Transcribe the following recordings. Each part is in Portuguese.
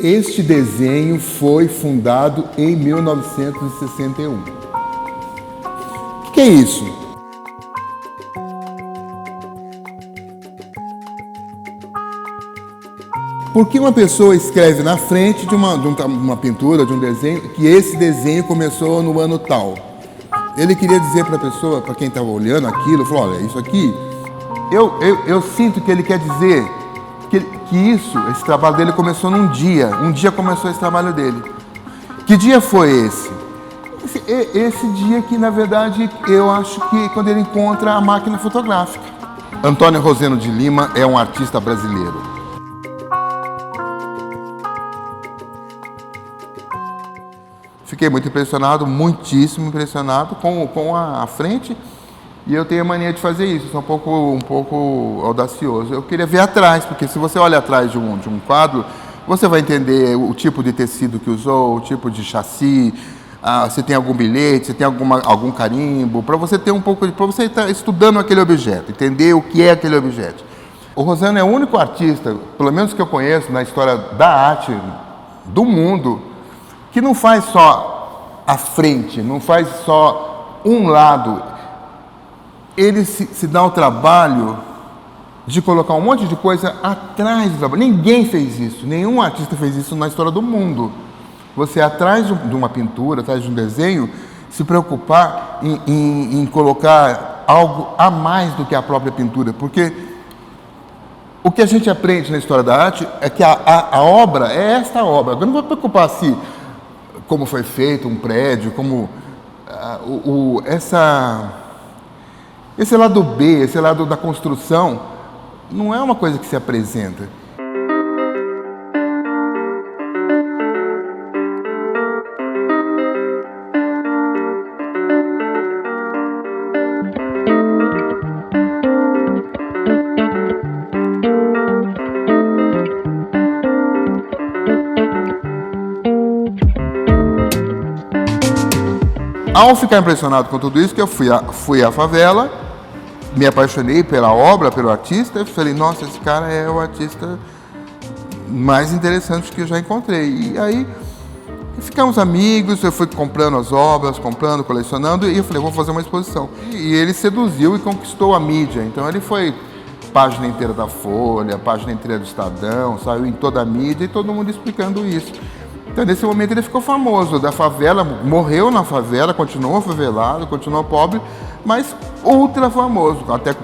Este desenho foi fundado em 1961. O que é isso? Por que uma pessoa escreve na frente de uma pintura, de um desenho, que esse desenho começou no ano tal? Ele queria dizer para a pessoa, para quem estava olhando aquilo, falou, olha, isso aqui, eu sinto que ele quer dizer que esse trabalho dele começou num dia. Um dia começou esse trabalho dele. Que dia foi esse? Esse dia que, na verdade, eu acho que quando ele encontra a máquina fotográfica. Antônio Roseno de Lima é um artista brasileiro. Fiquei muito impressionado, muitíssimo impressionado com a frente. E eu tenho a mania de fazer isso, sou um pouco audacioso. Eu queria ver atrás, porque se você olha atrás de um quadro, você vai entender o tipo de tecido que usou, o tipo de chassi, se tem algum bilhete, se tem algum carimbo, para você ter para você estar estudando aquele objeto, entender o que é aquele objeto. O Roseno é o único artista, pelo menos que eu conheço na história da arte do mundo, que não faz só a frente, não faz só um lado. Ele se dá o trabalho de colocar um monte de coisa atrás do trabalho. Ninguém fez isso, nenhum artista fez isso na história do mundo. Você, atrás de uma pintura, atrás de um desenho, se preocupar em colocar algo a mais do que a própria pintura. Porque o que a gente aprende na história da arte é que a obra é esta obra. Eu não vou preocupar se como foi feito um prédio, como esse lado B, esse lado da construção, não é uma coisa que se apresenta. Ao ficar impressionado com tudo isso, que eu fui à favela, me apaixonei pela obra, pelo artista, e falei, nossa, esse cara é o artista mais interessante que eu já encontrei. E aí, ficamos amigos, eu fui comprando as obras, colecionando, e eu falei, vou fazer uma exposição. E ele seduziu e conquistou a mídia, então ele foi página inteira da Folha, página inteira do Estadão, saiu em toda a mídia e todo mundo explicando isso. Então, nesse momento, ele ficou famoso, da favela, morreu na favela, continuou favelado, continuou pobre, mas ultra famoso, até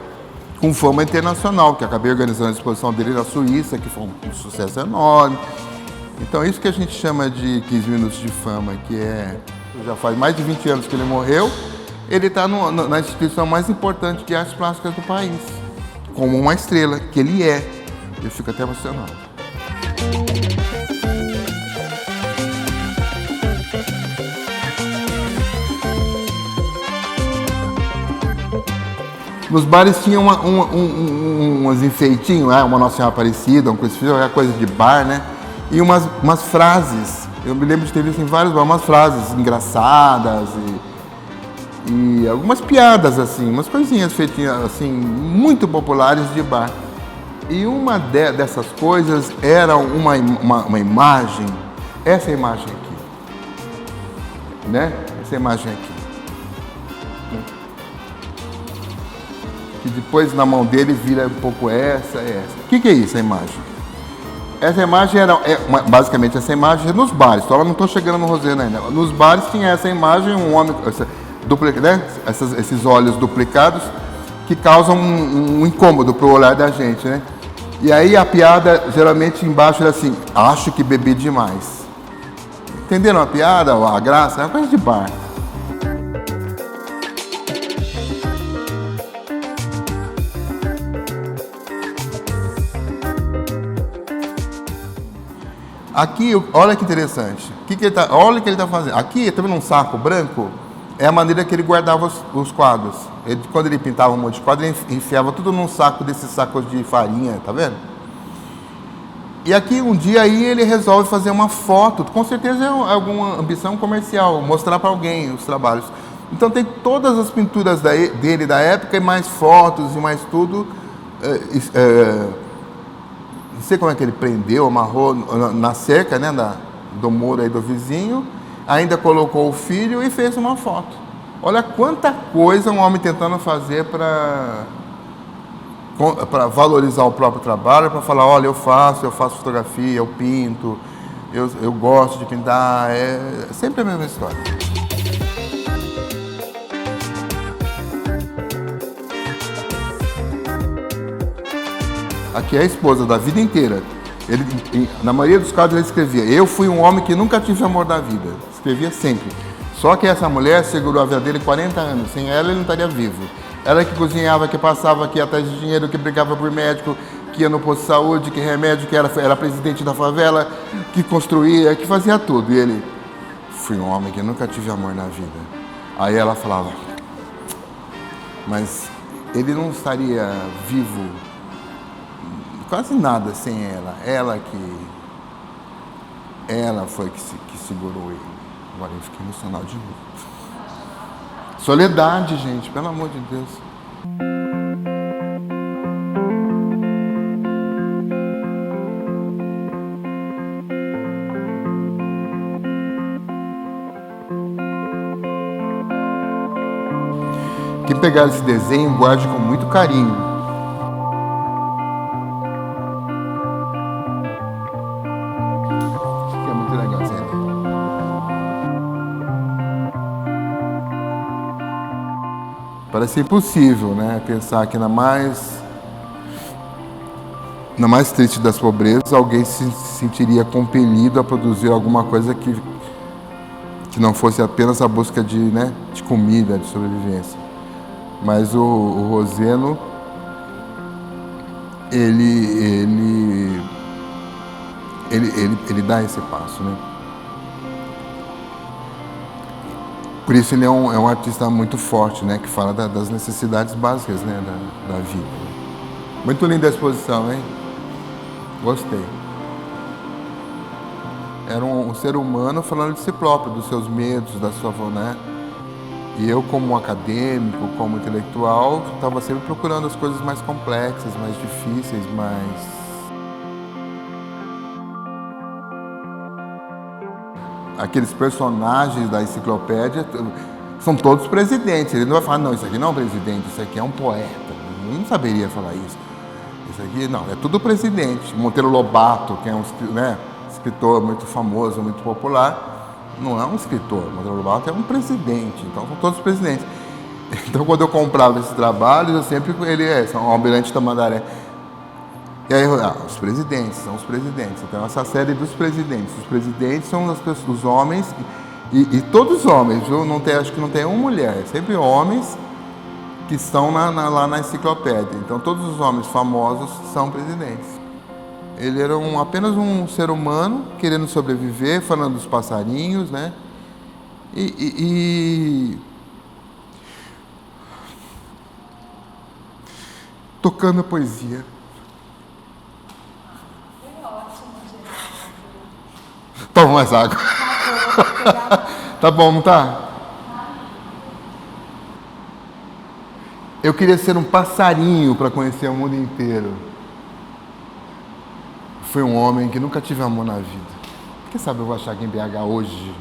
com fama internacional, que acabei organizando a exposição dele na Suíça, que foi um sucesso enorme. Então, isso que a gente chama de 15 minutos de fama, que já faz mais de 20 anos que ele morreu, ele está na instituição mais importante de artes plásticas do país, como uma estrela, que ele é. Eu fico até emocionado. Nos bares tinha uns enfeitinhos, uma Nossa Senhora Aparecida, uma coisa de bar, né? E umas frases. Eu me lembro de ter visto em vários bares, umas frases engraçadas e algumas piadas, assim, umas coisinhas feitinhas, assim, muito populares de bar. E uma dessas coisas era uma imagem, essa imagem aqui, né? Essa imagem aqui. Que depois na mão dele vira um pouco essa. O que é isso, a imagem? Essa imagem basicamente essa imagem nos bares, só não estou chegando no Roseno ainda. Nos bares tinha essa imagem, um homem, né? Esses olhos duplicados que causam um incômodo para o olhar da gente, né? E aí a piada geralmente embaixo era assim, acho que bebi demais. Entenderam a piada, a graça? É uma coisa de bar. Aqui, olha que interessante. Olha o que ele está fazendo. Aqui, está vendo um saco branco? É a maneira que ele guardava os quadros. Quando ele pintava um monte de quadros, ele enfiava tudo num saco desses sacos de farinha, tá vendo? E aqui, um dia, aí ele resolve fazer uma foto. Com certeza é alguma ambição comercial, mostrar para alguém os trabalhos. Então tem todas as pinturas dele da época, e mais fotos, e mais tudo. Não sei como é que ele prendeu, amarrou na cerca, né, do muro aí do vizinho, ainda colocou o filho e fez uma foto. Olha quanta coisa um homem tentando fazer para valorizar o próprio trabalho, para falar, olha, eu faço fotografia, eu pinto, eu gosto de pintar, é sempre a mesma história. Aqui é a esposa da vida inteira. Ele, na maioria dos casos ele escrevia, eu fui um homem que nunca tive amor da vida. Escrevia sempre. Só que essa mulher segurou a vida dele 40 anos. Sem ela ele não estaria vivo. Ela que cozinhava, que passava, que ia atrás de dinheiro, que brigava por médico, que ia no posto de saúde, que remédio, que era presidente da favela, que construía, que fazia tudo. E ele, fui um homem que nunca tive amor na vida. Aí ela falava, mas ele não estaria vivo quase nada sem ela. Ela foi que segurou ele. Agora eu fiquei emocionado de novo. Soledade, gente, pelo amor de Deus. Quem pegar esse desenho, guarde com muito carinho. Parece impossível, né? Pensar que na mais triste das pobrezas, alguém se sentiria compelido a produzir alguma coisa que não fosse apenas a busca de comida, de sobrevivência. Mas o Roseno, ele dá esse passo, né? Por isso ele é um artista muito forte, né? Que fala das necessidades básicas, né? Da vida. Muito linda a exposição, hein? Gostei. Era um ser humano falando de si próprio, dos seus medos, da sua, né? E eu, como acadêmico, como intelectual, estava sempre procurando as coisas mais complexas, mais difíceis, mais... Aqueles personagens da enciclopédia são todos presidentes. Ele não vai falar, não, isso aqui não é um presidente, isso aqui é um poeta. Eu não saberia falar isso. Isso aqui, não, é tudo presidente. Monteiro Lobato, que é um escritor muito famoso, muito popular, não é um escritor. Monteiro Lobato é um presidente, então são todos presidentes. Então, quando eu comprava esses trabalhos, eu sempre... são o Almirante Tamandaré. E aí, os presidentes, são os presidentes. Então, essa série dos presidentes. Os presidentes são as pessoas, os homens, e todos homens, viu? Acho que não tem uma mulher, sempre homens que estão lá na enciclopédia. Então, todos os homens famosos são presidentes. Ele era apenas um ser humano querendo sobreviver, falando dos passarinhos, né? Tocando a poesia. Toma mais água. Tá bom, não tá? Eu queria ser um passarinho para conhecer o mundo inteiro. Fui um homem que nunca tive amor na vida. Quem sabe eu vou achar aqui em BH hoje.